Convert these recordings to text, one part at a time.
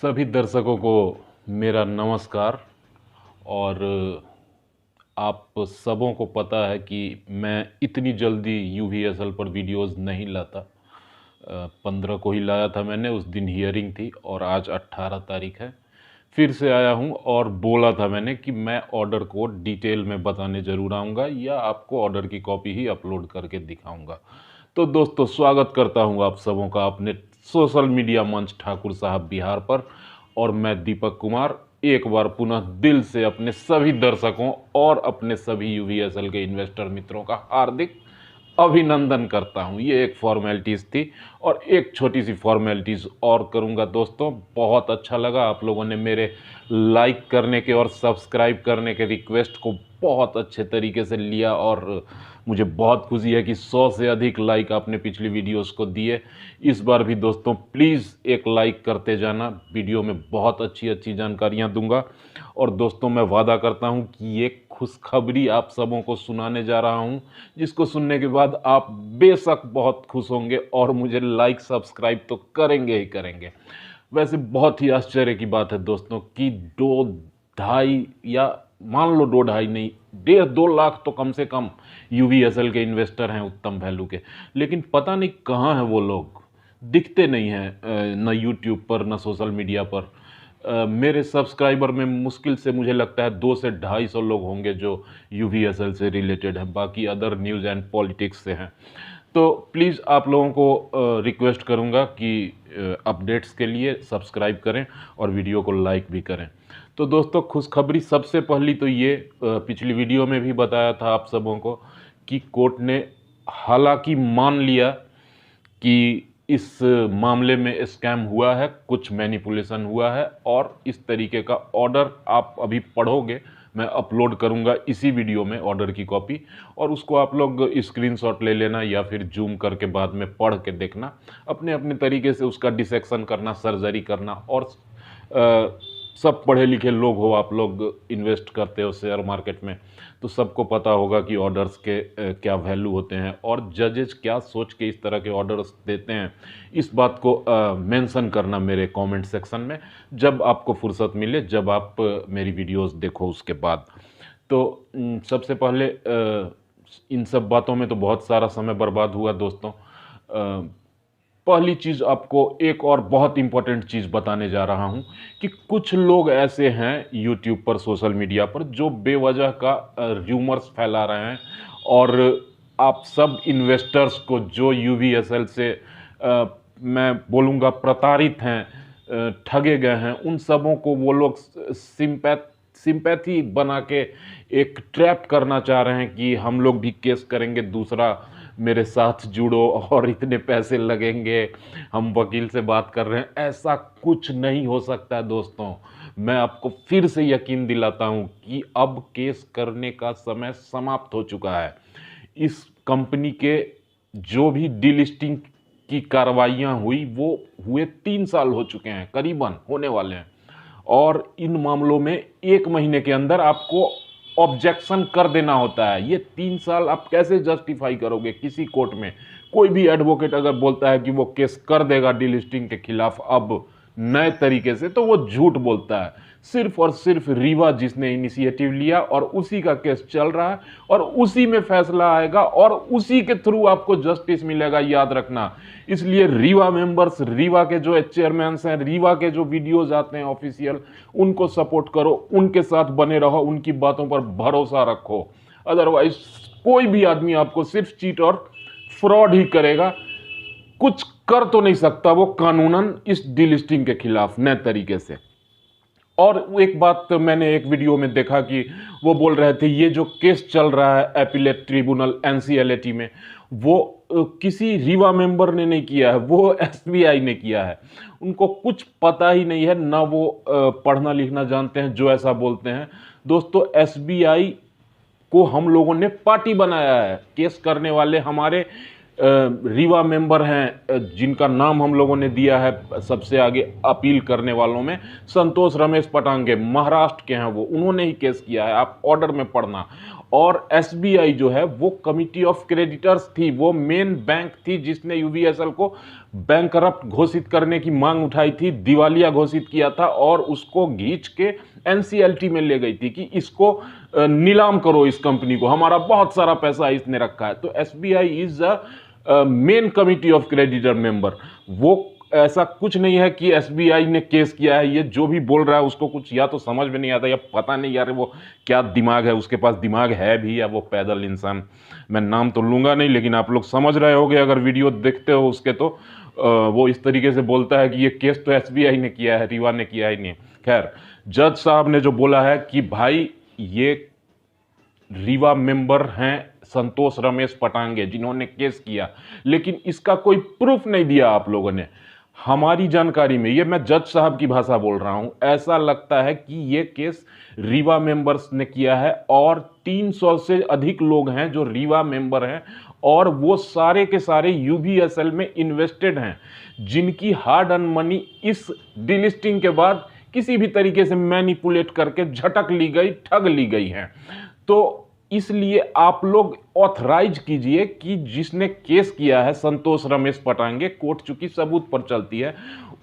सभी दर्शकों को मेरा नमस्कार। और आप सबों को पता है कि मैं इतनी जल्दी यूवीएसएल पर वीडियोस नहीं लाता। 15 को ही लाया था मैंने, उस दिन हियरिंग थी और आज 18 तारीख है। फिर से आया हूं और बोला था मैंने कि मैं ऑर्डर को डिटेल में बताने ज़रूर आऊँगा या आपको ऑर्डर की कॉपी ही अपलोड करके दिखाऊंगा। तो दोस्तों, स्वागत करता हूं आप सबों का अपने सोशल मीडिया मंच ठाकुर साहब बिहार पर। और मैं दीपक कुमार एक बार पुनः दिल से अपने सभी दर्शकों और अपने सभी यूवीएसएल के इन्वेस्टर मित्रों का हार्दिक अभिनंदन करता हूं। ये एक फॉर्मेलिटीज़ थी और एक छोटी सी फॉर्मेलिटीज़ और करूंगा। दोस्तों, बहुत अच्छा लगा आप लोगों ने मेरे लाइक करने के और सब्सक्राइब करने के रिक्वेस्ट को बहुत अच्छे तरीके से लिया और मुझे बहुत खुशी है कि 100 से अधिक लाइक आपने पिछली वीडियोस को दिए। इस बार भी दोस्तों प्लीज़ एक लाइक करते जाना। वीडियो में बहुत अच्छी अच्छी जानकारियां दूंगा। और दोस्तों, मैं वादा करता हूं कि ये खुशखबरी आप सबों को सुनाने जा रहा हूं, जिसको सुनने के बाद आप बेशक बहुत खुश होंगे और मुझे लाइक सब्सक्राइब तो करेंगे ही करेंगे। वैसे बहुत ही आश्चर्य की बात है दोस्तों कि 2-2.5 या मान लो 2-2.5 नहीं, 1.5-2 लाख तो कम से कम यूवीएसएल के इन्वेस्टर हैं उत्तम वैल्यू के। लेकिन पता नहीं कहाँ हैं वो लोग, दिखते नहीं हैं न यूट्यूब पर न सोशल मीडिया पर। मेरे सब्सक्राइबर में मुश्किल से मुझे लगता है 200 से 250 लोग होंगे जो यूवीएसएल से रिलेटेड हैं, बाकी अदर न्यूज़ एंड पॉलिटिक्स से हैं। तो प्लीज़ आप लोगों को रिक्वेस्ट करूंगा कि अपडेट्स के लिए सब्सक्राइब करें और वीडियो को लाइक भी करें। तो दोस्तों, खुशखबरी सबसे पहली तो ये, पिछली वीडियो में भी बताया था आप सबों को कि कोर्ट ने हालांकि मान लिया कि इस मामले में स्कैम हुआ है, कुछ मैनिपुलेशन हुआ है और इस तरीके का ऑर्डर आप अभी पढ़ोगे। मैं अपलोड करूंगा इसी वीडियो में ऑर्डर की कॉपी, और उसको आप लोग स्क्रीनशॉट ले लेना या फिर जूम करके बाद में पढ़ के देखना, अपने अपने तरीके से उसका डिसेक्शन करना, सर्जरी करना। और सब पढ़े लिखे लोग हो आप लोग, इन्वेस्ट करते हो शेयर मार्केट में, तो सबको पता होगा कि ऑर्डर्स के क्या वैल्यू होते हैं और जजेस क्या सोच के इस तरह के ऑर्डर्स देते हैं। इस बात को मेंशन करना मेरे कमेंट सेक्शन में जब आपको फुर्सत मिले, जब आप मेरी वीडियोस देखो उसके बाद। तो सबसे पहले इन सब बातों में तो बहुत सारा समय बर्बाद हुआ दोस्तों। पहली चीज़, आपको एक और बहुत इंपॉर्टेंट चीज़ बताने जा रहा हूं कि कुछ लोग ऐसे हैं यूट्यूब पर, सोशल मीडिया पर, जो बेवजह का र्यूमर्स फैला रहे हैं और आप सब इन्वेस्टर्स को जो यूवीएसएल से मैं बोलूँगा प्रताड़ित हैं, ठगे गए हैं, उन सबों को वो लोग सिंपैथी बना के एक ट्रैप करना चाह रहे हैं कि हम लोग भी केस करेंगे दूसरा, मेरे साथ जुड़ो और इतने पैसे लगेंगे, हम वकील से बात कर रहे हैं। ऐसा कुछ नहीं हो सकता है दोस्तों। मैं आपको फिर से यकीन दिलाता हूं कि अब केस करने का समय समाप्त हो चुका है। इस कंपनी के जो भी डीलिस्टिंग की कार्रवाइयां हुई वो हुए 3 साल हो चुके हैं, करीबन होने वाले हैं। और इन मामलों में 1 महीने के अंदर आपको ऑब्जेक्शन कर देना होता है। ये 3 साल आप कैसे जस्टिफाई करोगे किसी कोर्ट में? कोई भी एडवोकेट अगर बोलता है कि वो केस कर देगा डीलिस्टिंग के खिलाफ अब नए तरीके से, तो वो झूठ बोलता है। सिर्फ और सिर्फ रीवा जिसने इनिशिएटिव लिया और उसी का केस चल रहा है और उसी में फैसला आएगा और उसी के थ्रू आपको जस्टिस मिलेगा, याद रखना। इसलिए रीवा मेंबर्स, रीवा के जो चेयरमैन हैं, रीवा के जो वीडियोज आते हैं ऑफिशियल, उनको सपोर्ट करो, उनके साथ बने रहो, उनकी बातों पर भरोसा रखो। अदरवाइज कोई भी आदमी आपको सिर्फ चीट और फ्रॉड ही करेगा, कुछ कर तो नहीं सकता वो कानूनन इस डीलिस्टिंग के खिलाफ नए तरीके से। और एक बात तो मैंने एक वीडियो में देखा कि वो बोल रहे थे ये जो केस चल रहा है अपीलेट ट्रिब्यूनल एनसीएलटी में, वो किसी रीवा मेंबर ने नहीं किया है, वो एसबीआई ने किया है। उनको कुछ पता ही नहीं है, ना वो पढ़ना लिखना जानते हैं जो ऐसा बोलते हैं। दोस्तों, एसबीआई को हम लोगों ने पार्टी बनाया है। केस करने वाले हमारे रीवा मेंबर हैं, जिनका नाम हम लोगों ने दिया है सबसे आगे अपील करने वालों में, संतोष रमेश पटांगे, महाराष्ट्र के हैं वो, उन्होंने ही केस किया है। आप ऑर्डर में पढ़ना। और एसबीआई जो है वो कमिटी ऑफ क्रेडिटर्स थी, वो मेन बैंक थी जिसने यूवीएसएल को बैंकरप्ट घोषित करने की मांग उठाई थी, दिवालिया घोषित किया था और उसको खींच के एनसीएलटी में ले गई थी कि इसको नीलाम करो, इस कंपनी को, हमारा बहुत सारा पैसा इसने रखा है। तो SBI is a main committee of creditor member. वो ऐसा कुछ नहीं है कि एसबीआई ने केस किया है। ये जो भी बोल रहा है उसको कुछ या तो समझ में नहीं आता या पता नहीं यार वो क्या दिमाग है, उसके पास दिमाग है भी या वो पैदल इंसान। मैं नाम तो लूँगा नहीं, लेकिन आप लोग समझ रहे होगे अगर वीडियो देखते हो उसके। तो वो इस तरीके से बोलता है कि ये केस तो एसबीआई ने किया है, रीवा ने किया ही नहीं। खैर, जज साहब ने जो बोला है कि भाई ये रीवा मेंबर हैं संतोष रमेश पटांगे जिन्होंने केस किया, लेकिन इसका कोई प्रूफ नहीं दिया आप लोगों ने। हमारी जानकारी में, ये मैं जज साहब की भाषा बोल रहा हूं, ऐसा लगता है कि ये केस रीवा मेंबर्स ने किया है और 300 से अधिक लोग हैं जो रीवा मेंबर हैं और वो सारे के सारे यूवीएसएल में इन्वेस्टेड हैं, जिनकी हार्ड अर्न मनी इस डिलिस्टिंग के बाद किसी भी तरीके से मैनिपुलेट करके झटक ली गई, ठग ली गई है। तो इसलिए आप लोग ऑथराइज कीजिए कि जिसने केस किया है संतोष रमेश पटांगे, कोर्ट चूंकि सबूत पर चलती है,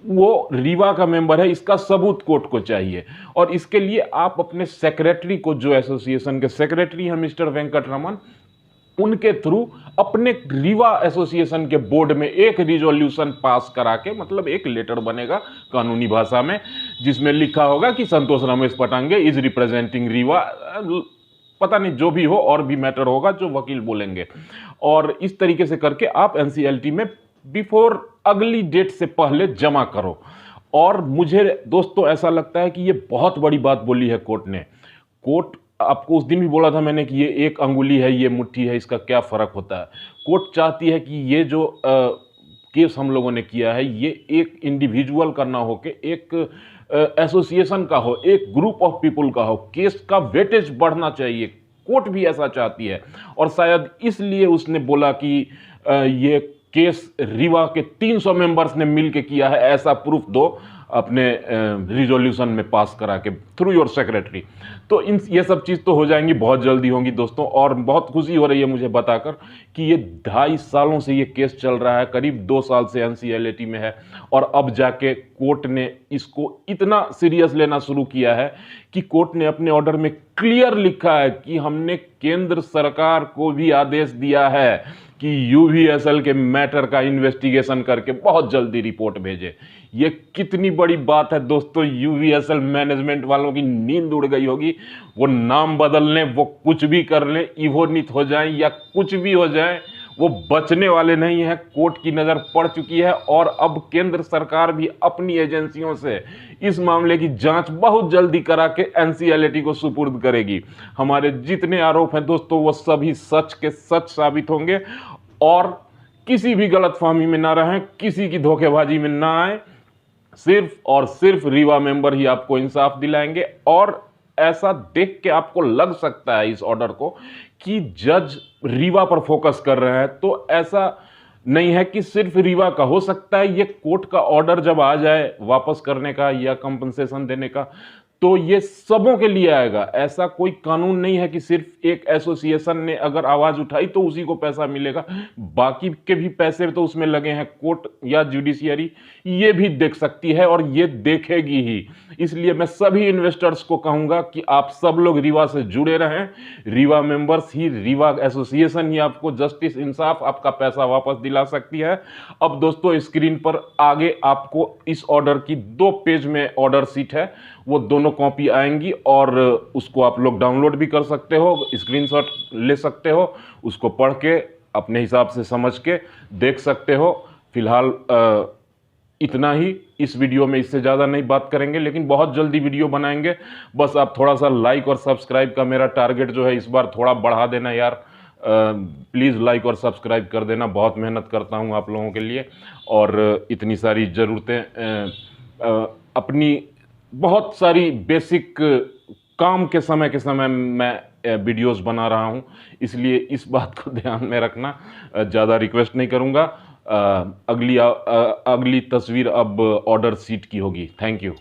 वो रीवा का मेंबर है, इसका सबूत कोर्ट को चाहिए। और इसके लिए आप अपने सेक्रेटरी को, जो एसोसिएशन के सेक्रेटरी हैं मिस्टर वेंकट रमन, उनके थ्रू अपने रीवा एसोसिएशन के बोर्ड में एक रिजोल्यूशन पास करा के, मतलब एक लेटर बनेगा कानूनी भाषा में, जिसमें लिखा होगा कि संतोष रमेश पटांगे इज रिप्रेजेंटिंग रीवा, पता नहीं जो भी हो, और भी मैटर होगा जो वकील बोलेंगे। और इस तरीके से करके आप एनसीएलटी में बिफोर अगली डेट से पहले जमा करो। और मुझे दोस्तों ऐसा लगता है कि ये बहुत बड़ी बात बोली है कोर्ट ने। कोर्ट, आपको उस दिन भी बोला था मैंने कि ये एक अंगुली है, ये मुट्ठी है, इसका क्या फर्क होता है। कोर्ट चाहती है कि ये जो केस हम लोगों ने किया है, ये एक इंडिविजुअल का ना हो के एक एसोसिएशन का हो, एक ग्रुप ऑफ पीपल का हो। केस का वेटेज बढ़ना चाहिए, कोर्ट भी ऐसा चाहती है। और शायद इसलिए उसने बोला कि ये केस रीवा के 300 मेंबर्स ने मिलकर किया है, ऐसा प्रूफ दो अपने रिजोल्यूशन में पास करा के थ्रू योर सेक्रेटरी। तो ये सब चीज़ तो हो जाएंगी, बहुत जल्दी होंगी दोस्तों। और बहुत खुशी हो रही है मुझे बताकर कि ये 2.5 सालों से ये केस चल रहा है, करीब 2 साल से एनसीएलटी में है, और अब जाके कोर्ट ने इसको इतना सीरियस लेना शुरू किया है कि कोर्ट ने अपने ऑर्डर में क्लियर लिखा है कि हमने केंद्र सरकार को भी आदेश दिया है कि यूवीएसएल के मैटर का इन्वेस्टिगेशन करके बहुत जल्दी रिपोर्ट भेजे। ये कितनी बड़ी बात है दोस्तों। यूवीएसएल मैनेजमेंट वालों की नींद उड़ गई होगी। वो नाम बदल लें, वो कुछ भी कर लें, इवोनित हो जाएं या कुछ भी हो जाए, वो बचने वाले नहीं है। कोर्ट की नज़र पड़ चुकी है और अब केंद्र सरकार भी अपनी एजेंसियों से इस मामले की जांच बहुत जल्दी करा के एनसीएलटी को सुपुर्द करेगी। हमारे जितने आरोप हैं दोस्तों, वो सभी सच के सच साबित होंगे और किसी भी गलतफहमी में ना रहें, किसी की धोखेबाजी में ना आए। सिर्फ और सिर्फ रीवा मेंबर ही आपको इंसाफ दिलाएंगे। और ऐसा देख के आपको लग सकता है इस ऑर्डर को कि जज रीवा पर फोकस कर रहे हैं, तो ऐसा नहीं है कि सिर्फ रीवा का। हो सकता है ये कोर्ट का ऑर्डर जब आ जाए वापस करने का या कंपनसेशन देने का, तो ये सबों के लिए आएगा। ऐसा कोई कानून नहीं है कि सिर्फ एक एसोसिएशन ने अगर आवाज उठाई तो उसी को पैसा मिलेगा, बाकी के भी पैसे तो उसमें लगे हैं। कोर्ट या जुडिशियरी ये भी देख सकती है और ये देखेगी ही। इसलिए मैं सभी इन्वेस्टर्स को कहूंगा कि आप सब लोग रीवा से जुड़े रहें। रीवा मेंबर्स ही, रीवा एसोसिएशन ही आपको जस्टिस, इंसाफ, आपका पैसा वापस दिला सकती है। अब दोस्तों स्क्रीन पर आगे आपको इस ऑर्डर की 2 पेज में ऑर्डर शीट है, वो दोनों कॉपी आएंगी और उसको आप लोग डाउनलोड भी कर सकते हो, स्क्रीनशॉट ले सकते हो, उसको पढ़ के अपने हिसाब से समझ के देख सकते हो। फिलहाल इतना ही इस वीडियो में, इससे ज़्यादा नहीं बात करेंगे, लेकिन बहुत जल्दी वीडियो बनाएंगे। बस आप थोड़ा सा लाइक और सब्सक्राइब का मेरा टारगेट जो है इस बार थोड़ा बढ़ा देना यार। प्लीज़ लाइक और सब्सक्राइब कर देना, बहुत मेहनत करता हूँ आप लोगों के लिए। और इतनी सारी ज़रूरतें, अपनी बहुत सारी बेसिक काम के समय मैं वीडियोस बना रहा हूं, इसलिए इस बात को ध्यान में रखना। ज़्यादा रिक्वेस्ट नहीं करूंगा। अगली तस्वीर अब ऑर्डर शीट की होगी। Thank you.